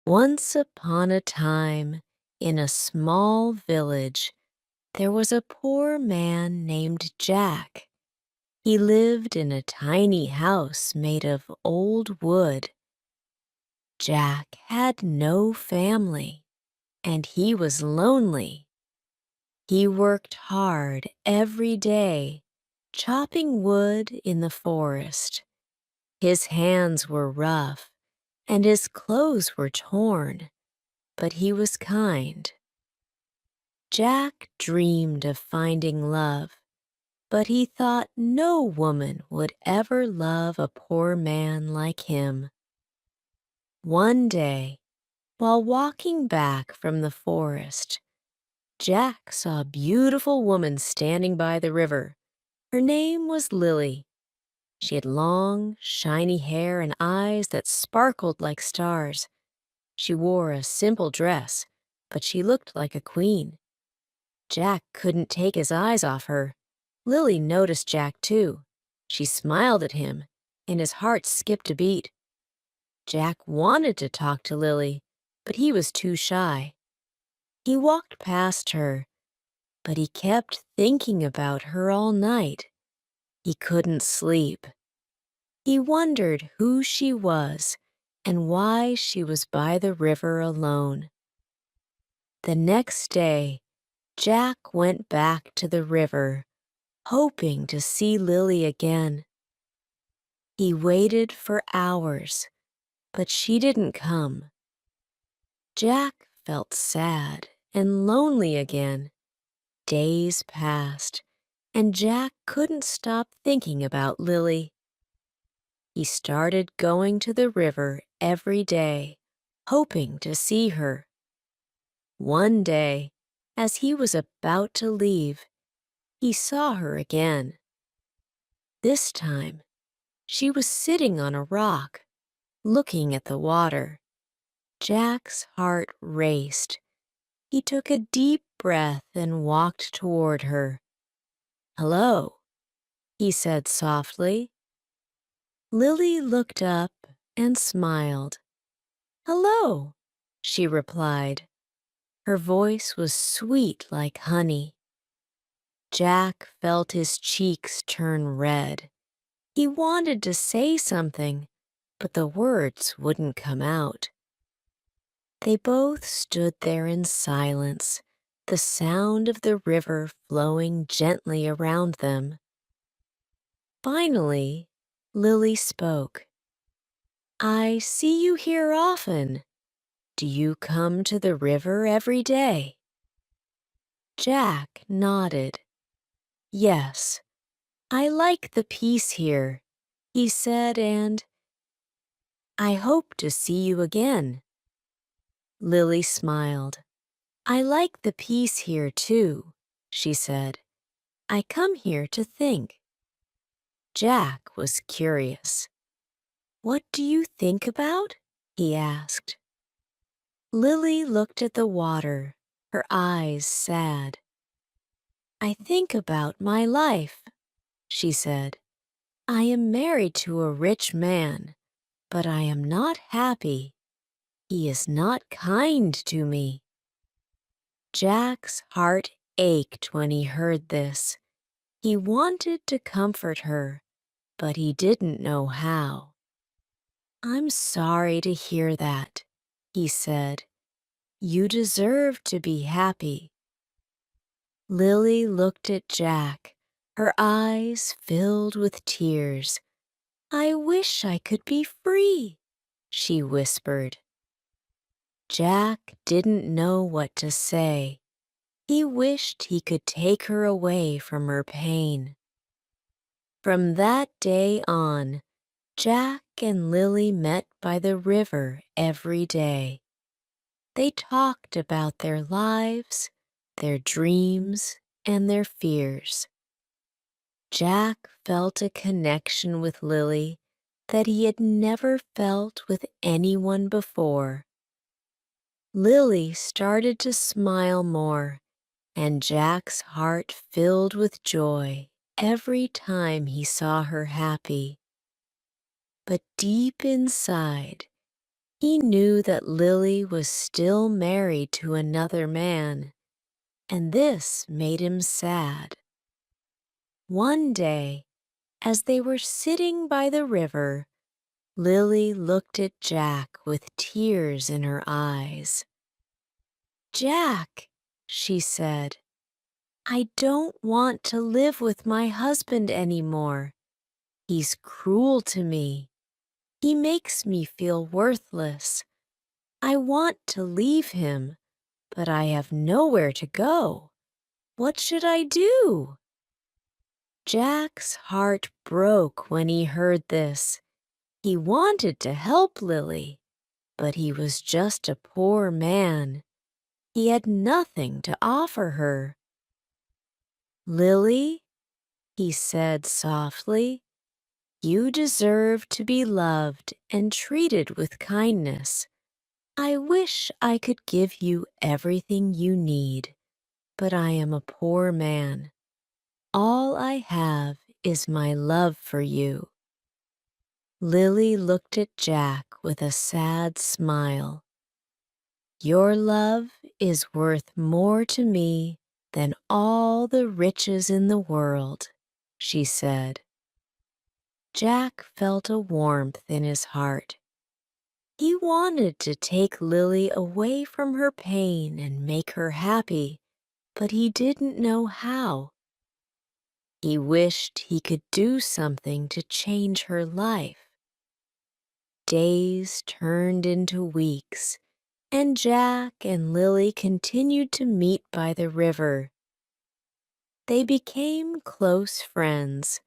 Once upon a time, in a small village, there was a poor man named Jack. He lived in a tiny house made of old wood. Jack had no family, and he was lonely. He worked hard every day, chopping wood in the forest. His hands were rough, and his clothes were torn, but he was kind. Jack dreamed of finding love, but he thought no woman would ever love a poor man like him. One day, while walking back from the forest, Jack saw a beautiful woman standing by the river. Her name was Lily. She had long, shiny hair and eyes that sparkled like stars. She wore a simple dress, but she looked like a queen. Jack couldn't take his eyes off her. Lily noticed Jack too. She smiled at him, and his heart skipped a beat. Jack wanted to talk to Lily, but he was too shy. He walked past her, but he kept thinking about her all night. He couldn't sleep. He wondered who she was and why she was by the river alone. The next day, Jack went back to the river, hoping to see Lily again. He waited for hours, but she didn't come. Jack felt sad and lonely again. Days passed, and Jack couldn't stop thinking about Lily. He started going to the river every day, hoping to see her. One day, as he was about to leave, he saw her again. This time, she was sitting on a rock, looking at the water. Jack's heart raced. He took a deep breath and walked toward her. "Hello," he said softly. Lily looked up and smiled. "Hello," she replied. Her voice was sweet like honey. Jack felt his cheeks turn red. He wanted to say something, but the words wouldn't come out. They both stood there in silence, the sound of the river flowing gently around them. Finally, Lily spoke. "I see you here often. Do you come to the river every day?" Jack nodded. "Yes, I like the peace here," he said, "and I hope to see you again." Lily smiled. "I like the peace here too," she said. "I come here to think." Jack was curious. "What do you think about?" he asked. Lily looked at the water, her eyes sad. "I think about my life," she said. "I am married to a rich man, but I am not happy. He is not kind to me." Jack's heart ached when he heard this. He wanted to comfort her, but he didn't know how. "I'm sorry to hear that," he said. "You deserve to be happy." Lily looked at Jack, her eyes filled with tears. "I wish I could be free," she whispered. Jack didn't know what to say. He wished he could take her away from her pain. From that day on, Jack and Lily met by the river every day. They talked about their lives, their dreams, and their fears. Jack felt a connection with Lily that he had never felt with anyone before. Lily started to smile more, and Jack's heart filled with joy every time he saw her happy. But deep inside, He knew that Lily was still married to another man, and this made him sad. One day, as they were sitting by the river, Lily looked at Jack with tears in her eyes. "Jack," she said, "I don't want to live with my husband anymore. He's cruel to me. He makes me feel worthless. I want to leave him, but I have nowhere to go. What should I do?" Jack's heart broke when he heard this. He wanted to help Lily, but he was just a poor man. He had nothing to offer her. "Lily," he said softly, "you deserve to be loved and treated with kindness. I wish I could give you everything you need, but I am a poor man. All I have is my love for you." Lily looked at Jack with a sad smile. "Your love is worth more to me than all the riches in the world," she said. Jack felt a warmth in his heart. He wanted to take Lily away from her pain and make her happy, but he didn't know how. He wished he could do something to change her life. Days turned into weeks, and Jack and Lily continued to meet by the river. They became close friends,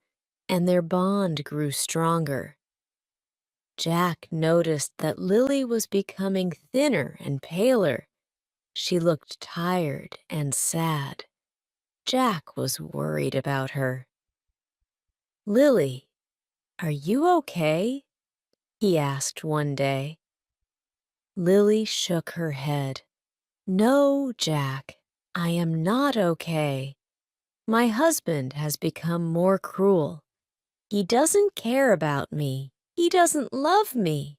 and their bond grew stronger. Jack noticed that Lily was becoming thinner and paler. She looked tired and sad. Jack was worried about her. "Lily, are you okay?" he asked one day. Lily shook her head. "No, Jack, I am not okay. My husband has become more cruel. He doesn't care about me. He doesn't love me.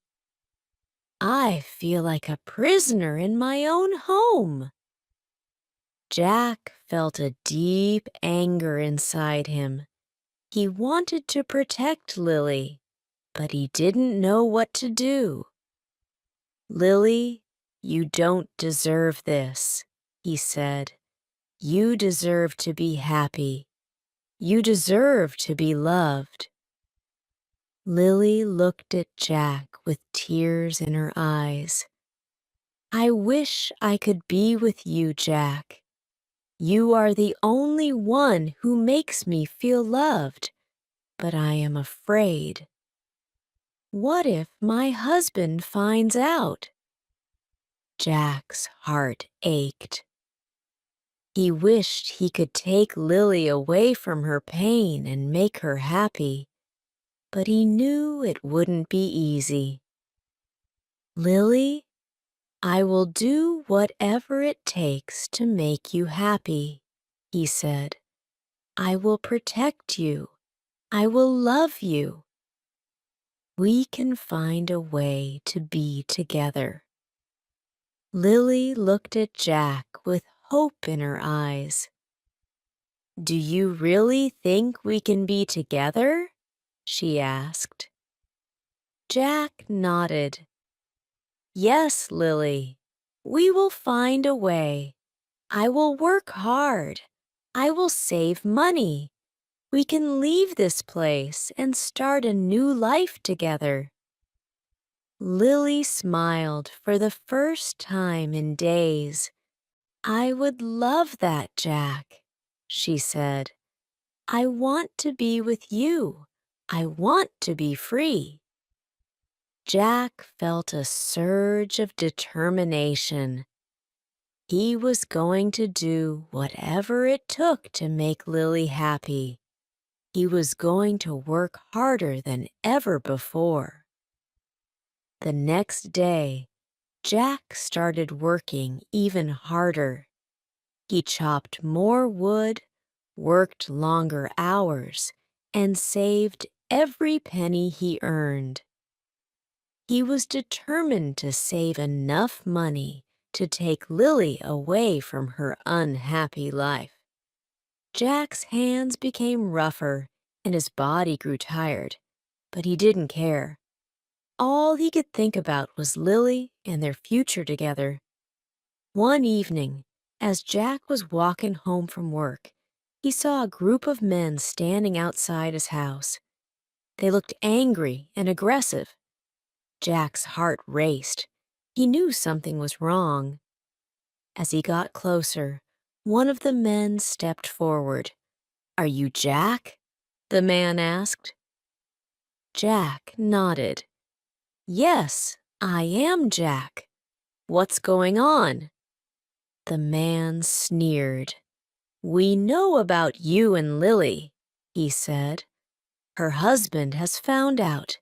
I feel like a prisoner in my own home." Jack felt a deep anger inside him. He wanted to protect Lily, but he didn't know what to do. "Lily, you don't deserve this," he said. "You deserve to be happy. You deserve to be loved." Lily looked at Jack with tears in her eyes. "I wish I could be with you, Jack. You are the only one who makes me feel loved, but I am afraid. What if my husband finds out?" Jack's heart ached. He wished he could take Lily away from her pain and make her happy, but he knew it wouldn't be easy. "Lily, I will do whatever it takes to make you happy," he said. "I will protect you. I will love you. We can find a way to be together." Lily looked at Jack with hope in her eyes. "Do you really think we can be together?" she asked. Jack nodded. "Yes, Lily, we will find a way. I will work hard. I will save money. We can leave this place and start a new life together." Lily smiled for the first time in days. "I would love that, Jack," she said. "I want to be with you. I want to be free." Jack felt a surge of determination. He was going to do whatever it took to make Lily happy. He was going to work harder than ever before. The next day, Jack started working even harder. He chopped more wood, worked longer hours, and saved every penny he earned. He was determined to save enough money to take Lily away from her unhappy life. Jack's hands became rougher and his body grew tired, but he didn't care. All he could think about was Lily and their future together. One evening, as Jack was walking home from work, he saw a group of men standing outside his house. They looked angry and aggressive. Jack's heart raced. He knew something was wrong. As he got closer, one of the men stepped forward. "Are you Jack?" the man asked. Jack nodded. "Yes, I am Jack. What's going on?" The man sneered. "We know about you and Lily," he said. "Her husband has found out.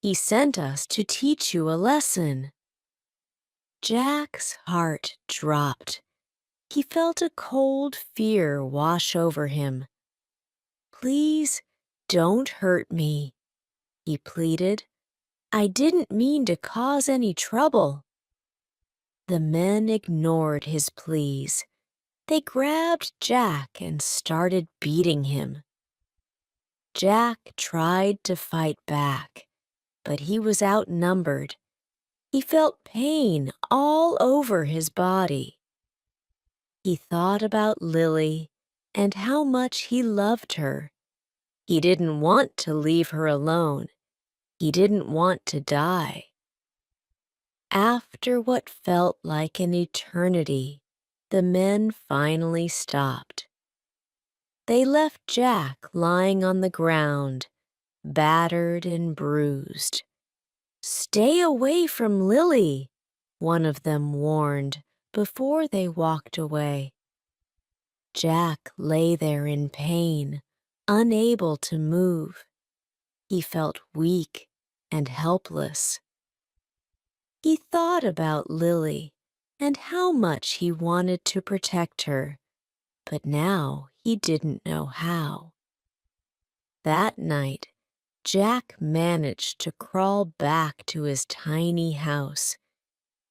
He sent us to teach you a lesson." Jack's heart dropped. He felt a cold fear wash over him. "Please don't hurt me," he pleaded. "I didn't mean to cause any trouble." The men ignored his pleas. They grabbed Jack and started beating him. Jack tried to fight back, but he was outnumbered. He felt pain all over his body. He thought about Lily and how much he loved her. He didn't want to leave her alone. He didn't want to die. After what felt like an eternity, the men finally stopped. They left Jack lying on the ground, battered and bruised. "Stay away from Lily," one of them warned before they walked away. Jack lay there in pain, unable to move. He felt weak and helpless. He thought about Lily and how much he wanted to protect her, but now he didn't know how. That night, Jack managed to crawl back to his tiny house.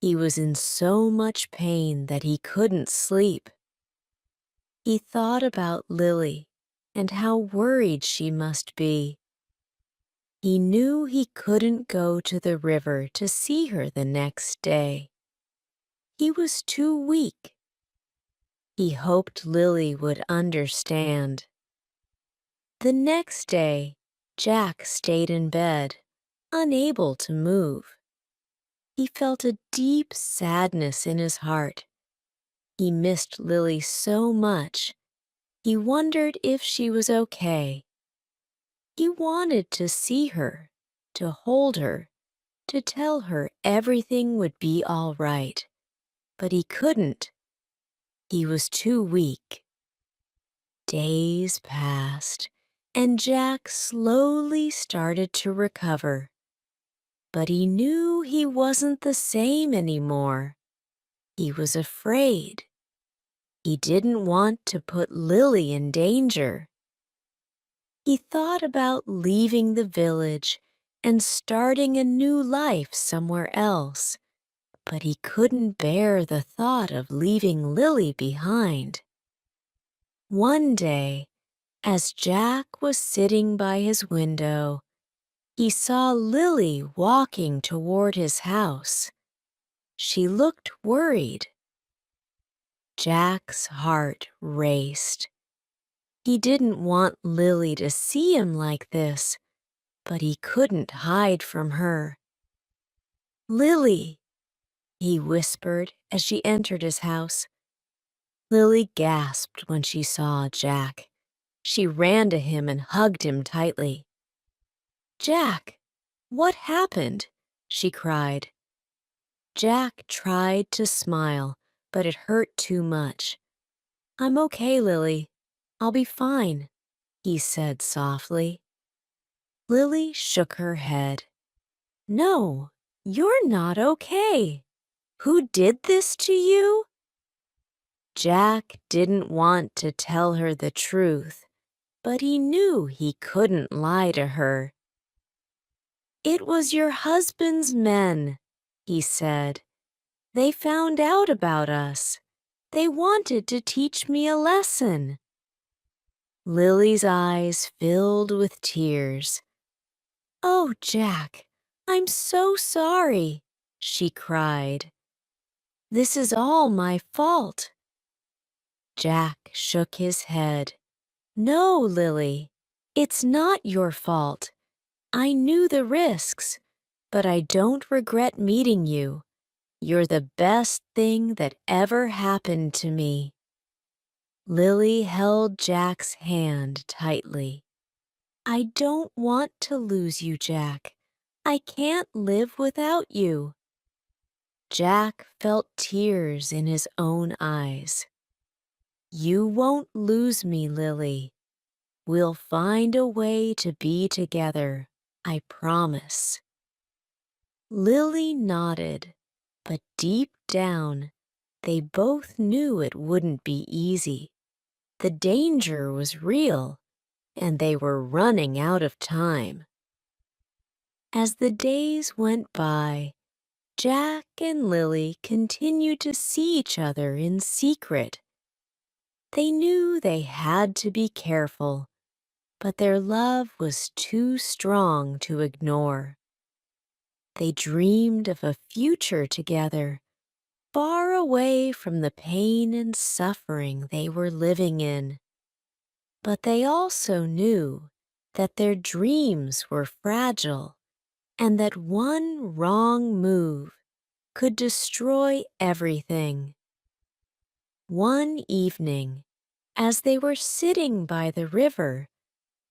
He was in so much pain that he couldn't sleep. He thought about Lily and how worried she must be. He knew he couldn't go to the river to see her the next day. He was too weak. He hoped Lily would understand. The next day, Jack stayed in bed, unable to move. He felt a deep sadness in his heart. He missed Lily so much. He wondered if she was okay. He wanted to see her, to hold her, to tell her everything would be all right. But he couldn't. He was too weak. Days passed, and Jack slowly started to recover. But he knew he wasn't the same anymore. He was afraid. He didn't want to put Lily in danger. He thought about leaving the village and starting a new life somewhere else, but he couldn't bear the thought of leaving Lily behind. One day, as Jack was sitting by his window, he saw Lily walking toward his house. She looked worried. Jack's heart raced. He didn't want Lily to see him like this, but he couldn't hide from her. "Lily," he whispered as she entered his house. Lily gasped when she saw Jack. She ran to him and hugged him tightly. "Jack, what happened?" she cried. Jack tried to smile, but it hurt too much. "I'm okay, Lily. I'll be fine," he said softly. Lily shook her head. "No, you're not okay. Who did this to you?" Jack didn't want to tell her the truth, but he knew he couldn't lie to her. "It was your husband's men," he said. "They found out about us. They wanted to teach me a lesson." Lily's eyes filled with tears. "Oh, Jack, I'm so sorry," she cried. "This is all my fault." Jack shook his head. "No, Lily, it's not your fault. I knew the risks, but I don't regret meeting you. You're the best thing that ever happened to me." Lily held Jack's hand tightly. "I don't want to lose you, Jack. I can't live without you." Jack felt tears in his own eyes. "You won't lose me, Lily. We'll find a way to be together, I promise." Lily nodded, but deep down, they both knew it wouldn't be easy. The danger was real, and they were running out of time. As the days went by, Jack and Lily continued to see each other in secret. They knew they had to be careful, but their love was too strong to ignore. They dreamed of a future together, far away from the pain and suffering they were living in. But they also knew that their dreams were fragile and that one wrong move could destroy everything. One evening, as they were sitting by the river,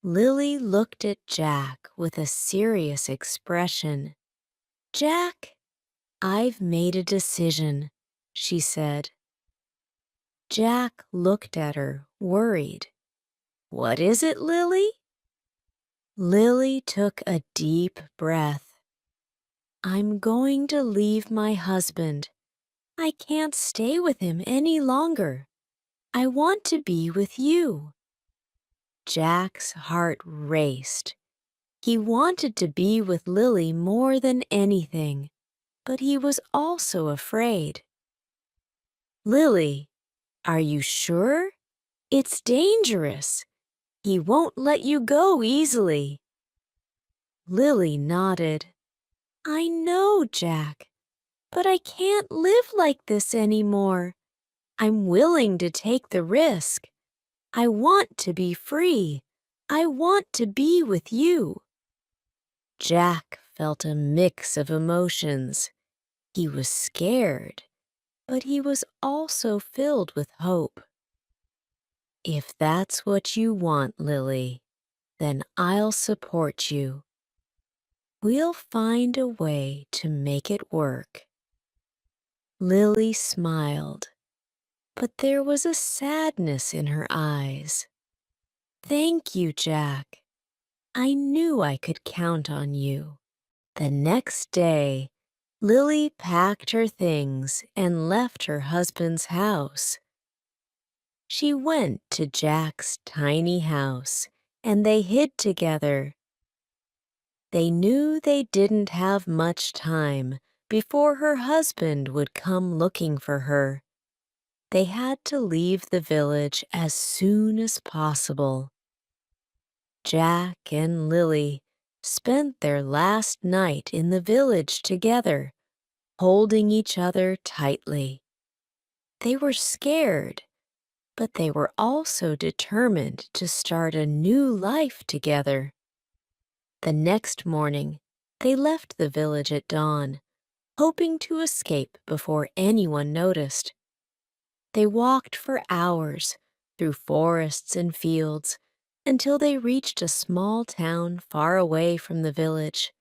Lily looked at Jack with a serious expression. "Jack, I've made a decision," she said. Jack looked at her, worried. "What is it, Lily?" Lily took a deep breath. "I'm going to leave my husband. I can't stay with him any longer. I want to be with you." Jack's heart raced. He wanted to be with Lily more than anything, but he was also afraid. "Lily, are you sure? It's dangerous. He won't let you go easily." Lily nodded. "I know, Jack, but I can't live like this anymore. I'm willing to take the risk. I want to be free. I want to be with you." Jack felt a mix of emotions. He was scared, but he was also filled with hope. "If that's what you want, Lily, then I'll support you. We'll find a way to make it work." Lily smiled, but there was a sadness in her eyes. "Thank you, Jack. I knew I could count on you." The next day, Lily packed her things and left her husband's house. She went to Jack's tiny house, and they hid together. They knew they didn't have much time before her husband would come looking for her. They had to leave the village as soon as possible. Jack and Lily spent their last night in the village together, holding each other tightly. They were scared, but they were also determined to start a new life together. The next morning, they left the village at dawn, hoping to escape before anyone noticed. They walked for hours through forests and fields until they reached a small town far away from the village.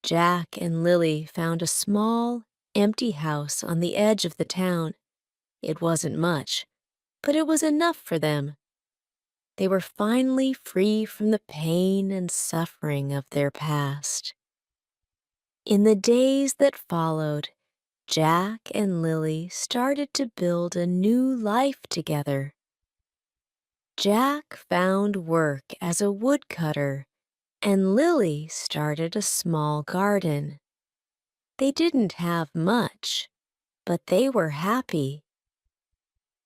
Jack and Lily found a small, empty house on the edge of the town. It wasn't much, but it was enough for them. They were finally free from the pain and suffering of their past. In the days that followed, Jack and Lily started to build a new life together. Jack found work as a woodcutter, and Lily started a small garden. They didn't have much, but they were happy.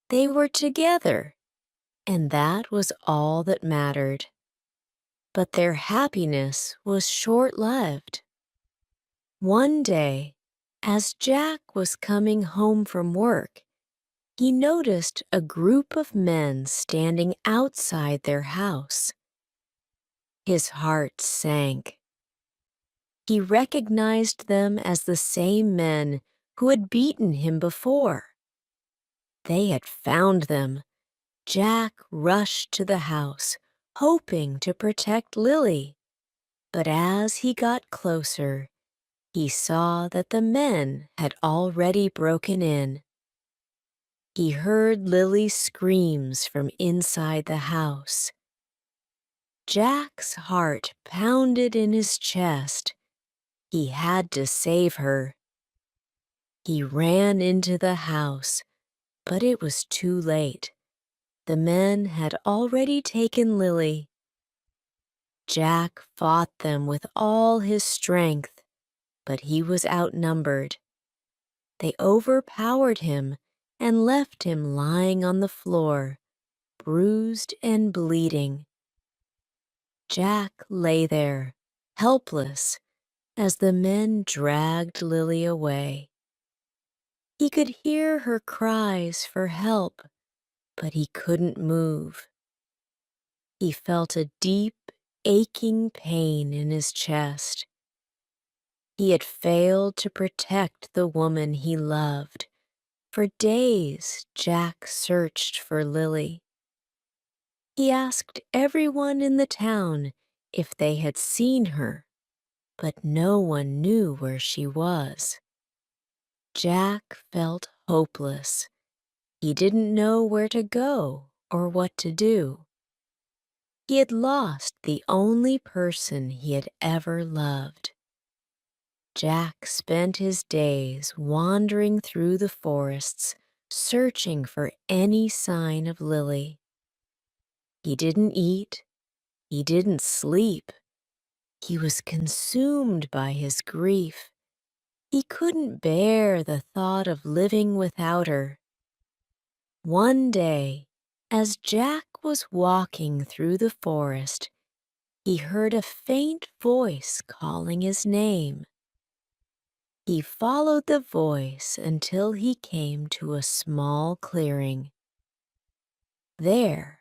They were together, and that was all that mattered. But their happiness was short-lived. One day, as Jack was coming home from work, he noticed a group of men standing outside their house. His heart sank. He recognized them as the same men who had beaten him before. They had found them. Jack rushed to the house, hoping to protect Lily. But as he got closer, he saw that the men had already broken in. He heard Lily's screams from inside the house. Jack's heart pounded in his chest. He had to save her. He ran into the house, but it was too late. The men had already taken Lily. Jack fought them with all his strength, but he was outnumbered. They overpowered him and left him lying on the floor, bruised and bleeding. Jack lay there, helpless, as the men dragged Lily away. He could hear her cries for help, but he couldn't move. He felt a deep, aching pain in his chest. He had failed to protect the woman he loved. For days, Jack searched for Lily. He asked everyone in the town if they had seen her, but no one knew where she was. Jack felt hopeless. He didn't know where to go or what to do. He had lost the only person he had ever loved. Jack spent his days wandering through the forests, searching for any sign of Lily. He didn't eat. He didn't sleep. He was consumed by his grief. He couldn't bear the thought of living without her. One day, as Jack was walking through the forest, he heard a faint voice calling his name. He followed the voice until he came to a small clearing. There,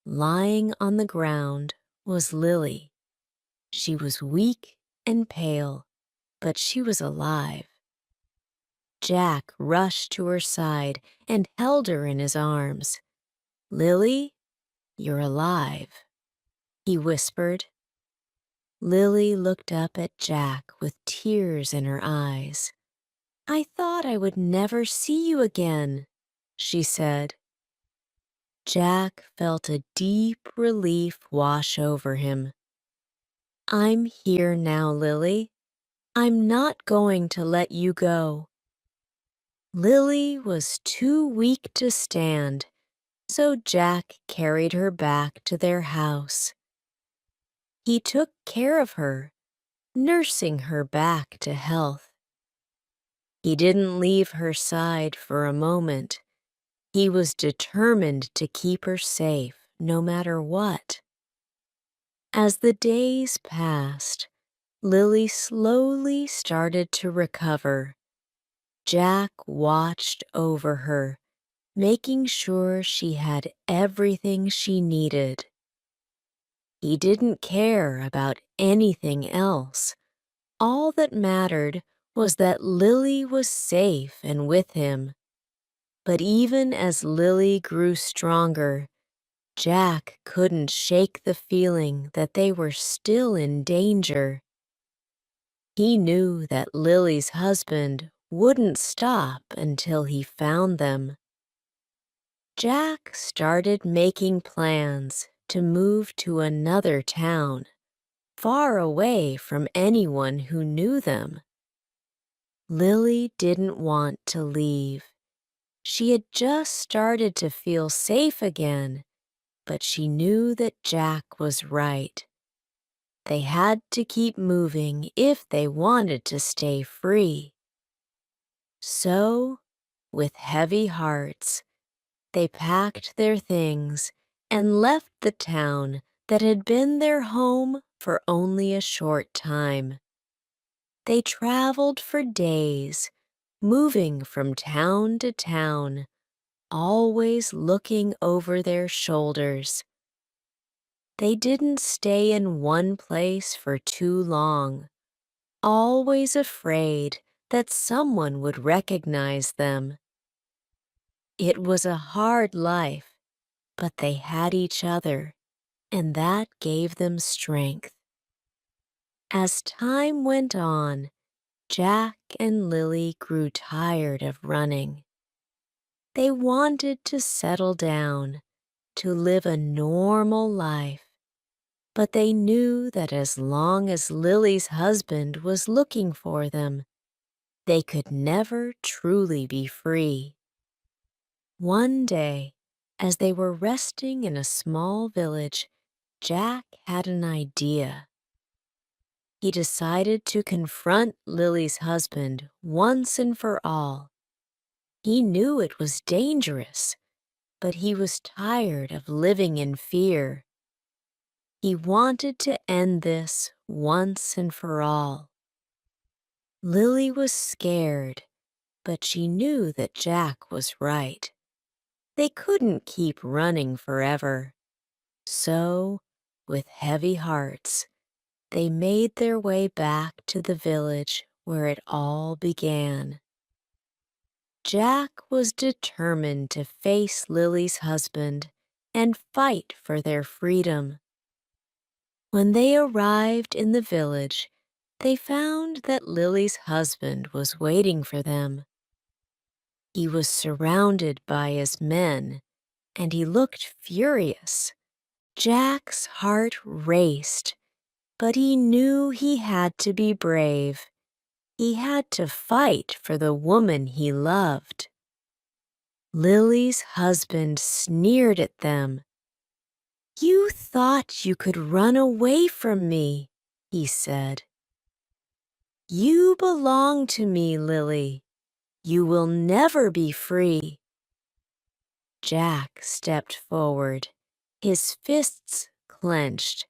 lying on the ground, was Lily. She was weak and pale, but she was alive. Jack rushed to her side and held her in his arms. "Lily, you're alive," he whispered. Lily looked up at Jack with tears in her eyes. "I thought I would never see you again," she said. Jack felt a deep relief wash over him. "I'm here now, Lily. I'm not going to let you go." Lily was too weak to stand, so Jack carried her back to their house. He took care of her, nursing her back to health. He didn't leave her side for a moment. He was determined to keep her safe, no matter what. As the days passed, Lily slowly started to recover. Jack watched over her, making sure she had everything she needed. He didn't care about anything else. All that mattered was that Lily was safe and with him. But even as Lily grew stronger, Jack couldn't shake the feeling that they were still in danger. He knew that Lily's husband wouldn't stop until he found them. Jack started making plans to move to another town, far away from anyone who knew them. Lily didn't want to leave. She had just started to feel safe again, but she knew that Jack was right. They had to keep moving if they wanted to stay free. So, with heavy hearts, they packed their things and left the town that had been their home for only a short time. They traveled for days, moving from town to town, always looking over their shoulders. They didn't stay in one place for too long, always afraid that someone would recognize them. It was a hard life, but they had each other, and that gave them strength. As time went on, Jack and Lily grew tired of running. They wanted to settle down, to live a normal life, but they knew that as long as Lily's husband was looking for them, they could never truly be free. One day, as they were resting in a small village, Jack had an idea. He decided to confront Lily's husband once and for all. He knew it was dangerous, but he was tired of living in fear. He wanted to end this once and for all. Lily was scared, but she knew that Jack was right. They couldn't keep running forever. So, with heavy hearts, they made their way back to the village where it all began. Jack was determined to face Lily's husband and fight for their freedom. When they arrived in the village, they found that Lily's husband was waiting for them. He was surrounded by his men, and he looked furious. Jack's heart raced, but he knew he had to be brave. He had to fight for the woman he loved. Lily's husband sneered at them. "You thought you could run away from me," he said. "You belong to me, Lily. You will never be free." Jack stepped forward, his fists clenched.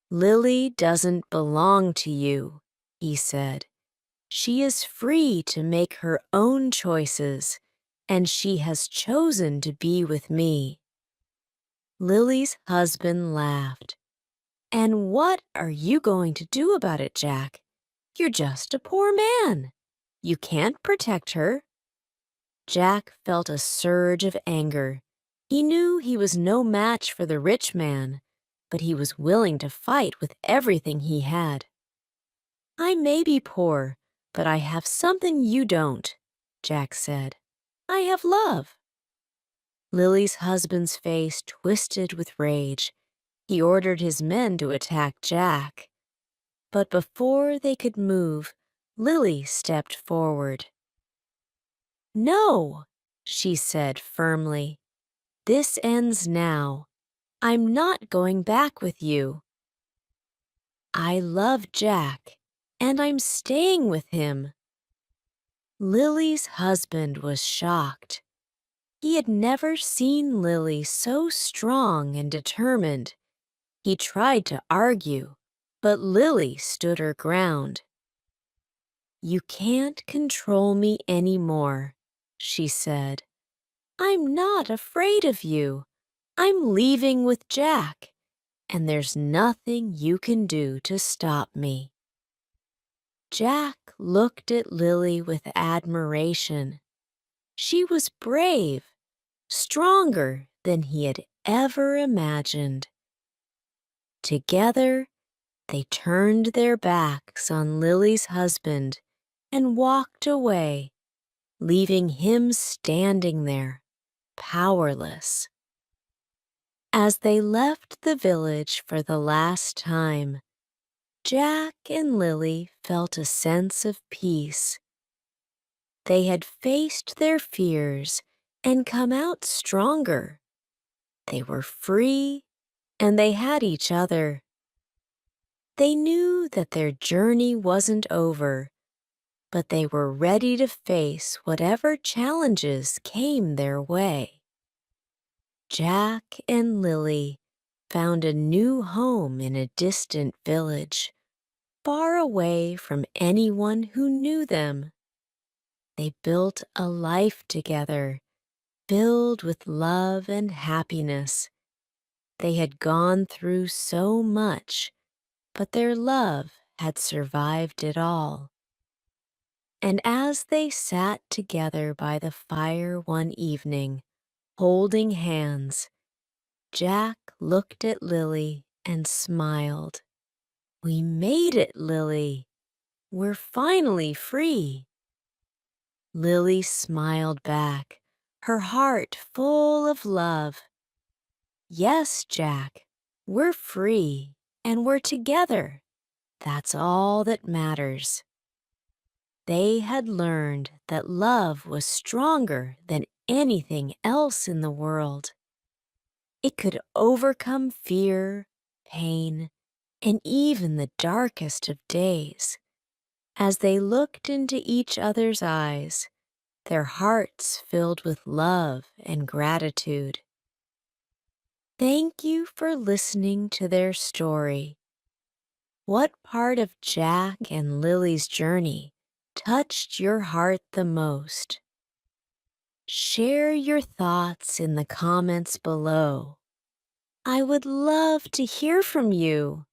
"Lily doesn't belong to you," he said. "She is free to make her own choices, and she has chosen to be with me." Lily's husband laughed. "And what are you going to do about it, Jack? You're just a poor man. You can't protect her." Jack felt a surge of anger. He knew he was no match for the rich man, but he was willing to fight with everything he had. "I may be poor, but I have something you don't," Jack said. "I have love." Lily's husband's face twisted with rage. He ordered his men to attack Jack. But before they could move, Lily stepped forward. "No," she said firmly. "This ends now. I'm not going back with you. I love Jack, and I'm staying with him." Lily's husband was shocked. He had never seen Lily so strong and determined. He tried to argue, but Lily stood her ground. "You can't control me anymore," she said. "I'm not afraid of you. I'm leaving with Jack, and there's nothing you can do to stop me." Jack looked at Lily with admiration. She was brave, stronger than he had ever imagined. Together, they turned their backs on Lily's husband and walked away, leaving him standing there, powerless. As they left the village for the last time, Jack and Lily felt a sense of peace. They had faced their fears and come out stronger. They were free, and they had each other. They knew that their journey wasn't over, but they were ready to face whatever challenges came their way. Jack and Lily found a new home in a distant village, far away from anyone who knew them. They built a life together, filled with love and happiness. They had gone through so much, but their love had survived it all. And as they sat together by the fire one evening, holding hands, Jack looked at Lily and smiled. "We made it, Lily. We're finally free." Lily smiled back, her heart full of love. "Yes, Jack, we're free and we're together. That's all that matters." They had learned that love was stronger than anything else in the world. It could overcome fear, pain, and even the darkest of days. As they looked into each other's eyes, their hearts filled with love and gratitude. Thank you for listening to their story. What part of Jack and Lily's journey touched your heart the most? Share your thoughts in the comments below. I would love to hear from you.